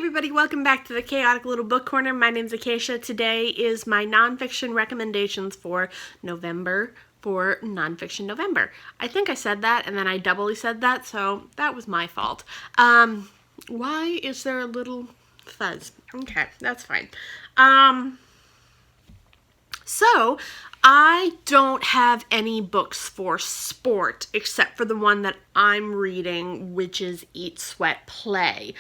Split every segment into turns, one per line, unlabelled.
everybody, welcome back to the Chaotic Little Book Corner. My name's Acacia. Today is my nonfiction recommendations for November, for Nonfiction November. I think I said that and then I doubly said that, so that was my fault. Why is there a little fuzz? Okay, that's fine. So, I don't have any books for sport except for the one that I'm reading, which is Eat, Sweat, Play.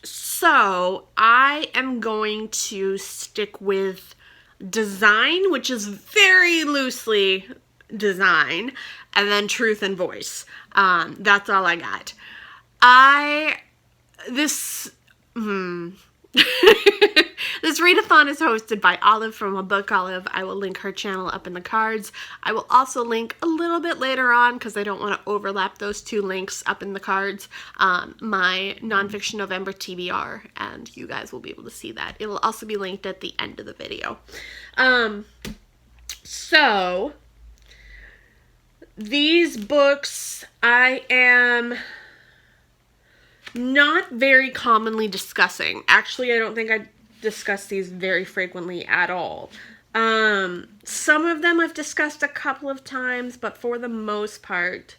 So I am going to stick with design, which is very loosely design, and then truth and voice. That's all I got. This readathon is hosted by Olive from A Book Olive. I will link her channel up in the cards. I will also link a little bit later on, because I don't want to overlap those two links up in the cards, my Nonfiction November TBR, and you guys will be able to see that. It will also be linked at the end of the video. So, these books I am not very commonly discussing. Actually, I don't think I discuss these very frequently at all. Some of them I've discussed a couple of times, but for the most part,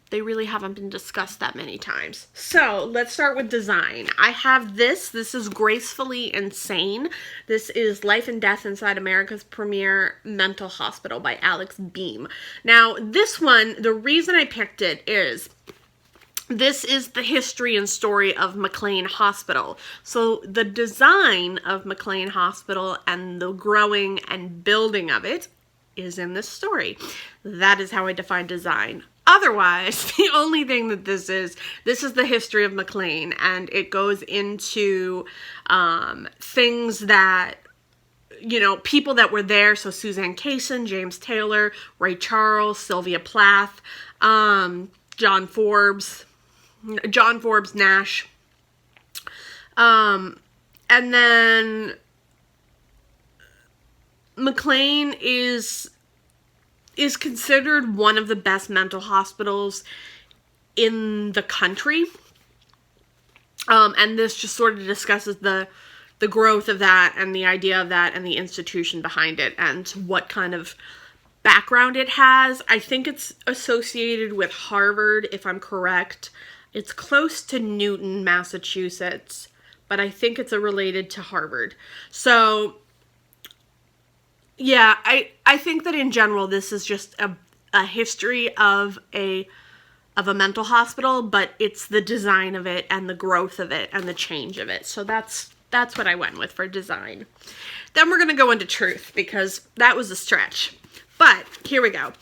they really haven't been discussed that many times. So, let's start with design. I have this. This is Gracefully Insane. This is Life and Death Inside America's Premier Mental Hospital by Alex Beam. Now, this one, the reason I picked it is this is the history and story of McLean Hospital. So the design of McLean Hospital and the growing and building of it is in this story. That is how I define design. Otherwise, the only thing that this is the history of McLean, and it goes into things that, you know, people that were there. So Suzanne Kaysen, James Taylor, Ray Charles, Sylvia Plath, John Forbes Nash. And then McLean is considered one of the best mental hospitals in the country. And this just sort of discusses the growth of that and the idea of that and the institution behind it and what kind of background it has. I think it's associated with Harvard, if I'm correct. It's close to Newton, Massachusetts, but I think it's related to Harvard. So, yeah, I think that in general this is just a history of a mental hospital, but it's the design of it and the growth of it and the change of it. So that's what I went with for design. Then we're going to go into truth, because that was a stretch. But here we go.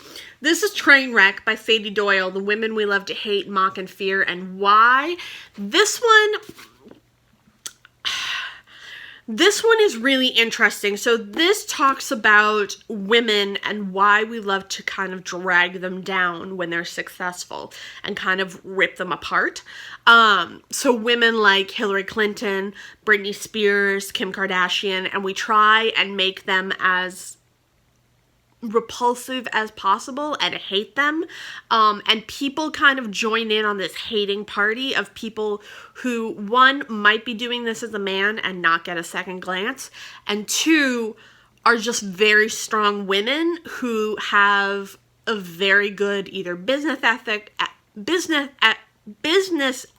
This is Trainwreck by Sadie Doyle, The Women We Love to Hate, Mock, and Fear, and Why. This one is really interesting. So this talks about women and why we love to kind of drag them down when they're successful and kind of rip them apart. So women like Hillary Clinton, Britney Spears, Kim Kardashian, and we try and make them as repulsive as possible and hate them, and people kind of join in on this hating party of people who, one, might be doing this as a man and not get a second glance, and two, are just very strong women who have a very good either business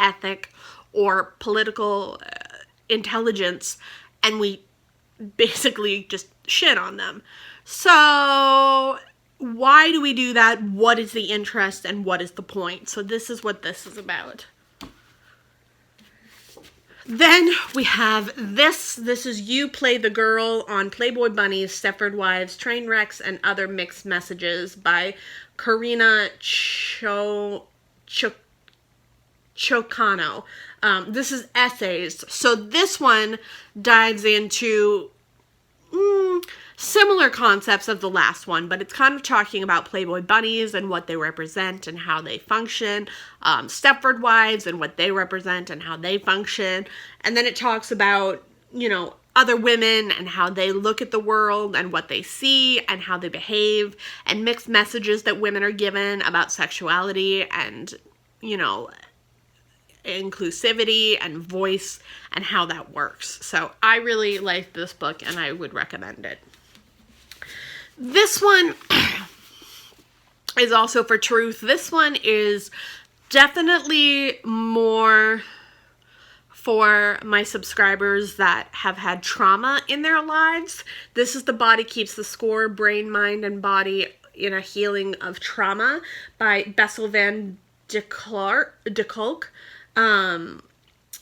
ethic or political intelligence, and we basically just shit on them. So, why do we do that? What is the interest and what is the point? So this is what this is about. Then we have this. This is You Play the Girl on Playboy Bunnies, Stepford Wives, Trainwrecks, and Other Mixed Messages by Karina Chocano. This is essays. So this one dives into similar concepts of the last one, but it's kind of talking about Playboy bunnies and what they represent and how they function, Stepford Wives and what they represent and how they function, and then it talks about, you know, other women and how they look at the world and what they see and how they behave, and mixed messages that women are given about sexuality and, you know, inclusivity and voice and how that works. So I really like this book and I would recommend it. This one is also for truth. This one is definitely more for my subscribers that have had trauma in their lives. This is The Body Keeps the Score, Brain, Mind, and Body in a Healing of Trauma by Bessel van de Kolk.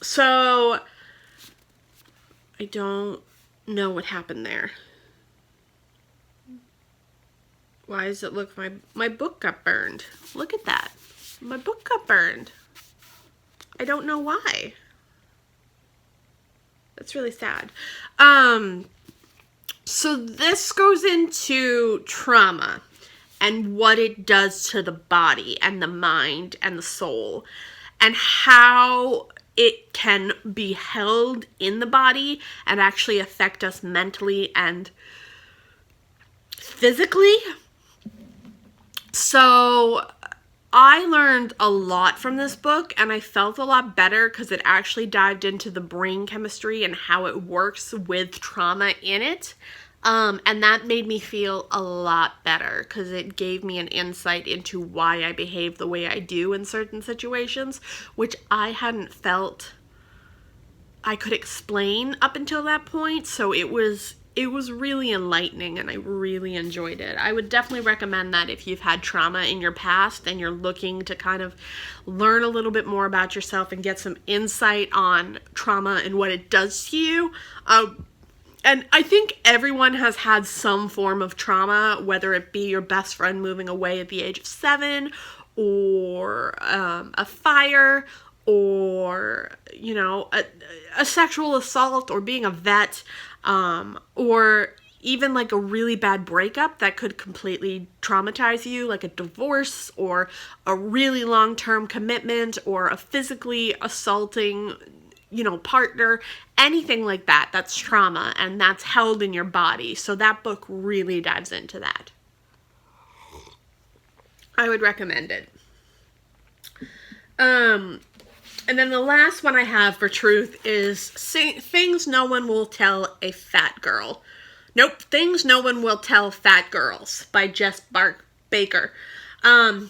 So I don't know what happened there. Why does it look my book got burned? Look at that. My book got burned. I don't know why. That's really sad. So this goes into trauma and what it does to the body and the mind and the soul and how it can be held in the body and actually affect us mentally and physically. So I learned a lot from this book and I felt a lot better because it actually dived into the brain chemistry and how it works with trauma in it. And that made me feel a lot better because it gave me an insight into why I behave the way I do in certain situations, which I hadn't felt I could explain up until that point. So it was really enlightening and I really enjoyed it. I would definitely recommend that if you've had trauma in your past and you're looking to kind of learn a little bit more about yourself and get some insight on trauma and what it does to you. And I think everyone has had some form of trauma, whether it be your best friend moving away at the age of 7 or a fire or, you know, a sexual assault or being a vet. Or even like a really bad breakup that could completely traumatize you, like a divorce or a really long-term commitment or a physically assaulting, you know, partner, anything like that. That's trauma and that's held in your body. So that book really dives into that. I would recommend it. And then the last one I have for truth is Things No One Will Tell a Fat Girl. Nope, Things No One Will Tell Fat Girls by Jess Baker. A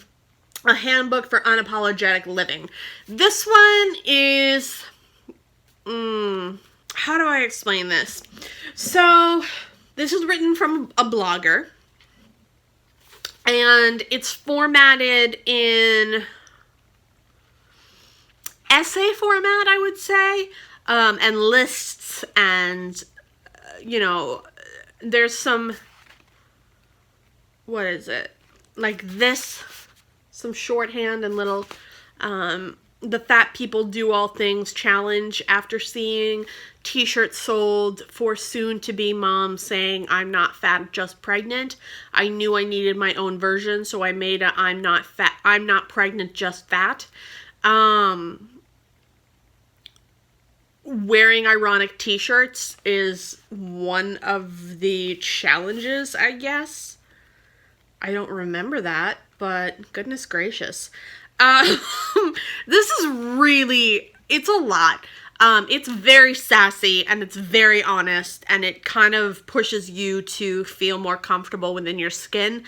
handbook for unapologetic living. This one is, how do I explain this? So this is written from a blogger and it's formatted in essay format, I would say, and lists and, you know, there's some, what is it, like this, some shorthand and little, the Fat People Do All Things challenge after seeing t-shirts sold for soon-to-be moms saying, I'm not fat, just pregnant. I knew I needed my own version, so I made a I'm not pregnant, just fat. Wearing ironic t-shirts is one of the challenges, I guess. I don't remember that, but goodness gracious. This is really, it's a lot. It's very sassy and it's very honest and it kind of pushes you to feel more comfortable within your skin,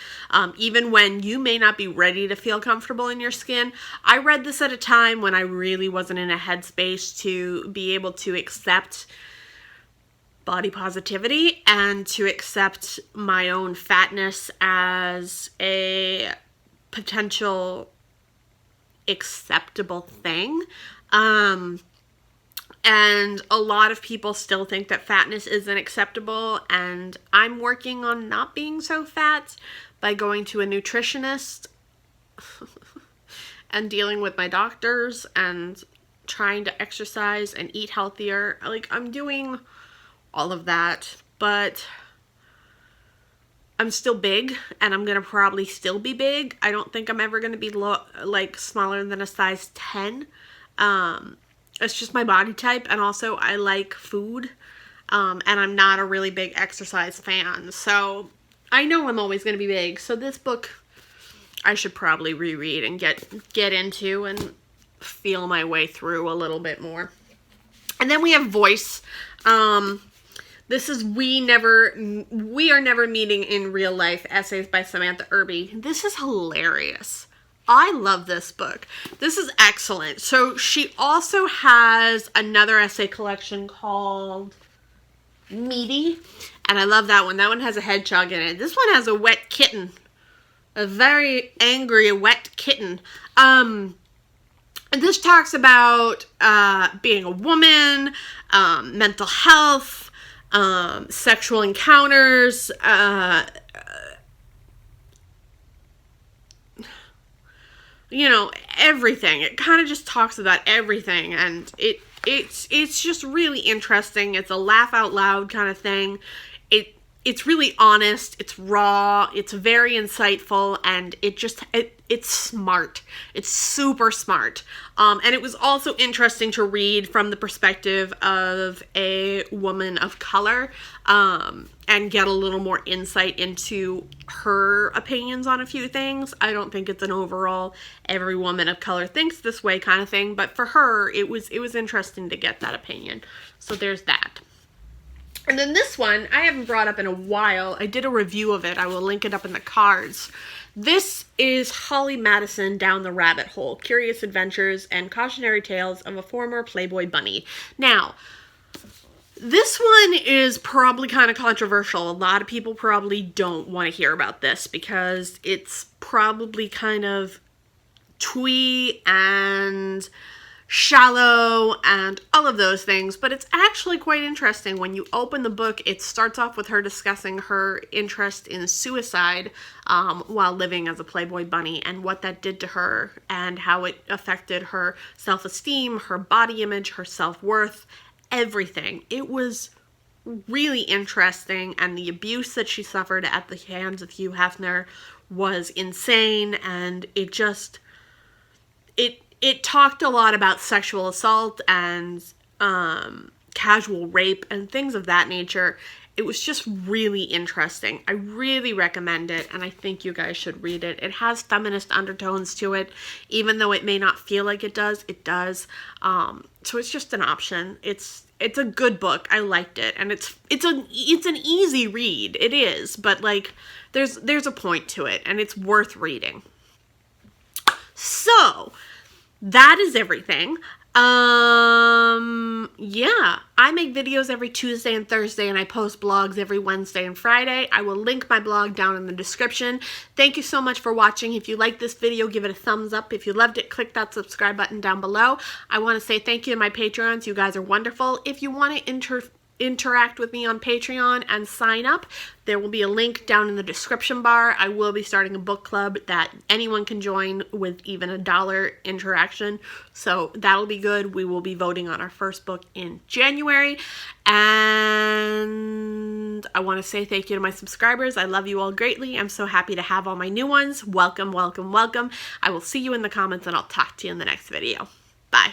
even when you may not be ready to feel comfortable in your skin. I read this at a time when I really wasn't in a headspace to be able to accept body positivity and to accept my own fatness as a potential acceptable thing. And a lot of people still think that fatness isn't acceptable, and I'm working on not being so fat by going to a nutritionist and dealing with my doctors and trying to exercise and eat healthier. Like, I'm doing all of that, but I'm still big, and I'm gonna probably still be big. I don't think I'm ever gonna be smaller than a size 10. It's just my body type, and also I like food, and I'm not a really big exercise fan, so I know I'm always going to be big. So this book I should probably reread and get into and feel my way through a little bit more. And then we have Voice. This is We Are Never Meeting in Real Life, essays by Samantha Irby. This is hilarious. I love this book. This is excellent. So she also has another essay collection called Meaty, and I love that one. That one has a hedgehog in it. This one has a wet kitten. A very angry, wet kitten. And this talks about being a woman, mental health, sexual encounters, you know, everything. It kind of just talks about everything, and it's just really interesting. It's a laugh out loud kind of thing. It's really honest, it's raw, it's very insightful, and it's smart. It's super smart. And it was also interesting to read from the perspective of a woman of color, and get a little more insight into her opinions on a few things. I don't think it's an overall every woman of color thinks this way kind of thing, but for her, it was interesting to get that opinion. So there's that. And then this one, I haven't brought up in a while. I did a review of it. I will link it up in the cards. This is Holly Madison Down the Rabbit Hole, Curious Adventures and Cautionary Tales of a Former Playboy Bunny. Now, this one is probably kind of controversial. A lot of people probably don't want to hear about this because it's probably kind of twee and shallow and all of those things, but it's actually quite interesting. When you open the book, it starts off with her discussing her interest in suicide while living as a Playboy bunny, and what that did to her and how it affected her self-esteem, her body image, her self-worth, everything. It was really interesting, and the abuse that she suffered at the hands of Hugh Hefner was insane, and it talked a lot about sexual assault and casual rape and things of that nature. It was just really interesting. I really recommend it, and I think you guys should read it. It has feminist undertones to it, even though it may not feel like it does. It does. So it's just an option. It's a good book. I liked it, and it's an easy read. It is, but like there's a point to it, and it's worth reading. So that is everything. Yeah, I make videos every Tuesday and Thursday, and I post blogs every Wednesday and Friday. I will link my blog down in the description. Thank you so much for watching. If you liked this video, give it a thumbs up. If you loved it, click that subscribe button down below. I want to say thank you to my Patreons. You guys are wonderful. If you want to interact with me on Patreon and sign up, there will be a link down in the description bar. I will be starting a book club that anyone can join with even $1 interaction, so that'll be good. We will be voting on our first book in January, and I want to say thank you to my subscribers. I love you all greatly. I'm so happy to have all my new ones. Welcome, welcome, welcome. I will see you in the comments, and I'll talk to you in the next video. Bye.